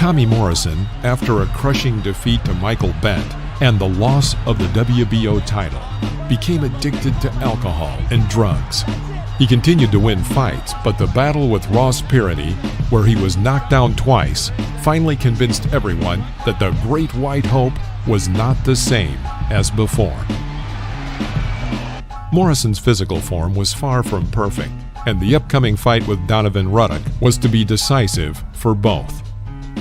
Tommy Morrison, after a crushing defeat to Michael Bent and the loss of the WBO title, became addicted to alcohol and drugs. He continued to win fights, but the battle with Ross Pearity, where he was knocked down twice, finally convinced everyone that the Great White Hope was not the same as before. Morrison's physical form was far from perfect, and the upcoming fight with Donovan Ruddock was to be decisive for both.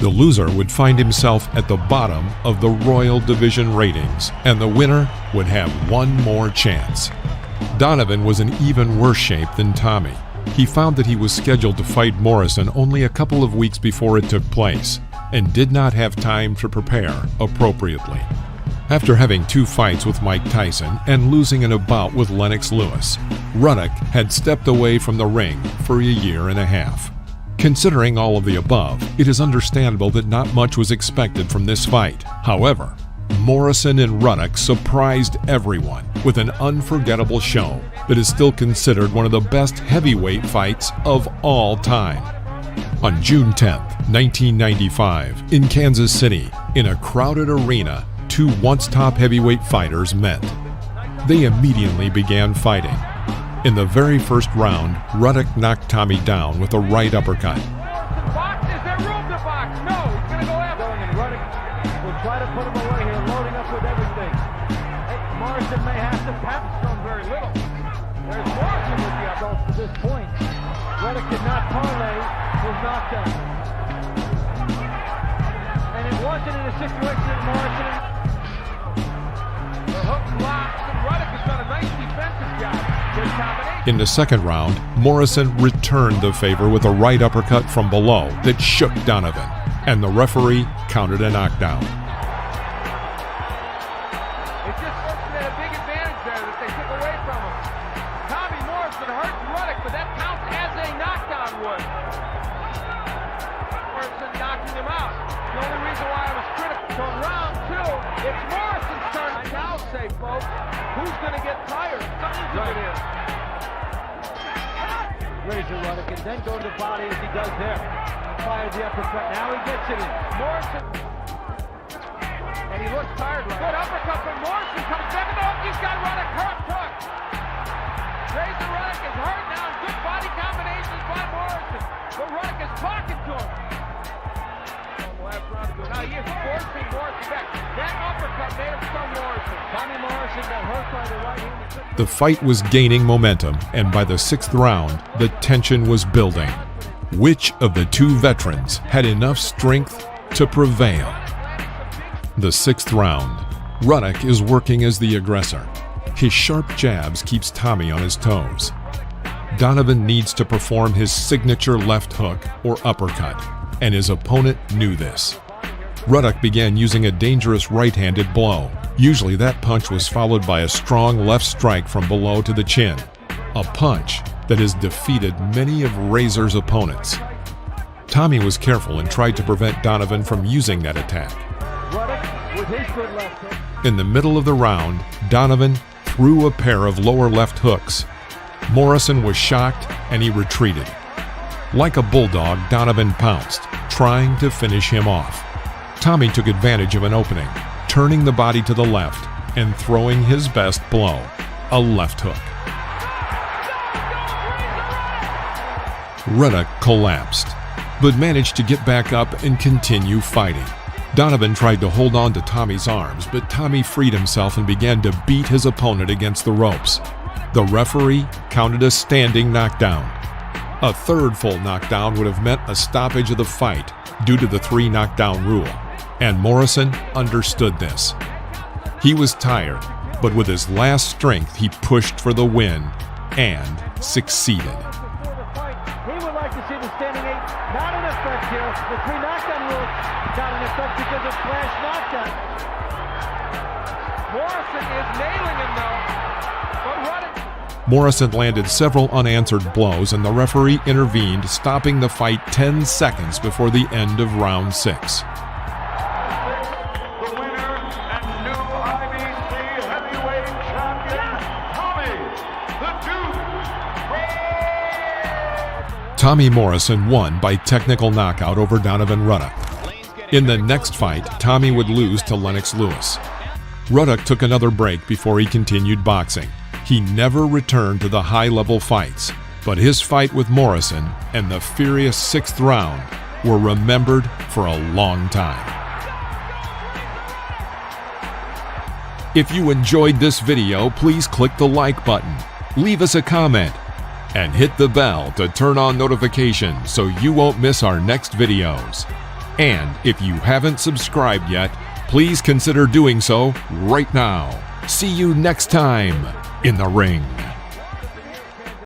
The loser would find himself at the bottom of the Royal Division ratings, and the winner would have one more chance. Donovan was in even worse shape than Tommy. He found that he was scheduled to fight Morrison only a couple of weeks before it took place, and did not have time to prepare appropriately. After having 2 fights with Mike Tyson and losing in a bout with Lennox Lewis, Ruddock had stepped away from the ring for a year and a half. Considering all of the above, it is understandable that not much was expected from this fight. However, Morrison and Ruddock surprised everyone with an unforgettable show that is still considered one of the best heavyweight fights of all time. On June 10, 1995, in Kansas City, in a crowded arena, 2 once top heavyweight fighters met. They immediately began fighting. In the very first round, Ruddock knocked Tommy down with a right uppercut. Box? Is there room to box? No, he's going to go after him. And Ruddock will try to put him away here, loading up with everything. Hey, Morrison may have to pounce from very little. There's Morrison with the elbows to this point. Ruddock did not parlay his knockdown. And it wasn't in a situation that Morrison... The hook blocks, and Ruddock has done a nice defensive job. In the second round, Morrison returned the favor with a right uppercut from below that shook Donovan, and the referee counted a knockdown. It just had a big advantage there that they took away from him. Tommy Morrison hurt Ruddock, but that counts as a knockdown would. Morrison knocking him out. The only reason why I was critical. So in round 2, it's Morrison's turn. I now say, folks, who's going to get tired? Something's going in. Razor Ruddock and then go to the body as he does there. Fires the uppercut. Now he gets it in. Morrison. And he looks tired. Good uppercut from Morrison. Comes back and off. He's got Ruddock hurt. Razor Ruddock is hurt now. Good body combinations by Morrison. But Ruddock is talking to him. Last round ago. Now he is forcing Morrison back. That uppercut made him stun Morrison. Tommy Morrison got hurt by the right hand. The fight was gaining momentum, and by the 6th round, the tension was building. Which of the 2 veterans had enough strength to prevail? The 6th round, Ruddock is working as the aggressor. His sharp jabs keeps Tommy on his toes. Donovan needs to perform his signature left hook or uppercut, and his opponent knew this. Ruddock began using a dangerous right-handed blow. Usually that punch was followed by a strong left strike from below to the chin, a punch that has defeated many of Razor's opponents. Tommy was careful and tried to prevent Donovan from using that attack. In the middle of the round, Donovan threw a pair of lower left hooks. Morrison was shocked and he retreated. Like a bulldog, Donovan pounced, trying to finish him off. Tommy took advantage of an opening, turning the body to the left and throwing his best blow, a left hook. Ruddock collapsed, but managed to get back up and continue fighting. Donovan tried to hold on to Tommy's arms, but Tommy freed himself and began to beat his opponent against the ropes. The referee counted a standing knockdown. A third full knockdown would have meant a stoppage of the fight due to the 3 knockdown rule, and Morrison understood this. He was tired, but with his last strength he pushed for the win and succeeded. He would like to see the standing 8 not in effect here. The 3 knockdown rule not in effect because of flash knockdown. Morrison is nailing him though, but Ruddock. Morrison landed several unanswered blows and the referee intervened, stopping the fight 10 seconds before the end of round 6. Tommy Morrison won by technical knockout over Donovan Ruddock. In the next fight, Tommy would lose to Lennox Lewis. Ruddock took another break before he continued boxing. He never returned to the high-level fights, but his fight with Morrison and the furious 6th round were remembered for a long time. If you enjoyed this video, please click the like button, leave us a comment, and hit the bell to turn on notifications so you won't miss our next videos. And if you haven't subscribed yet, please consider doing so right now. See you next time in the ring.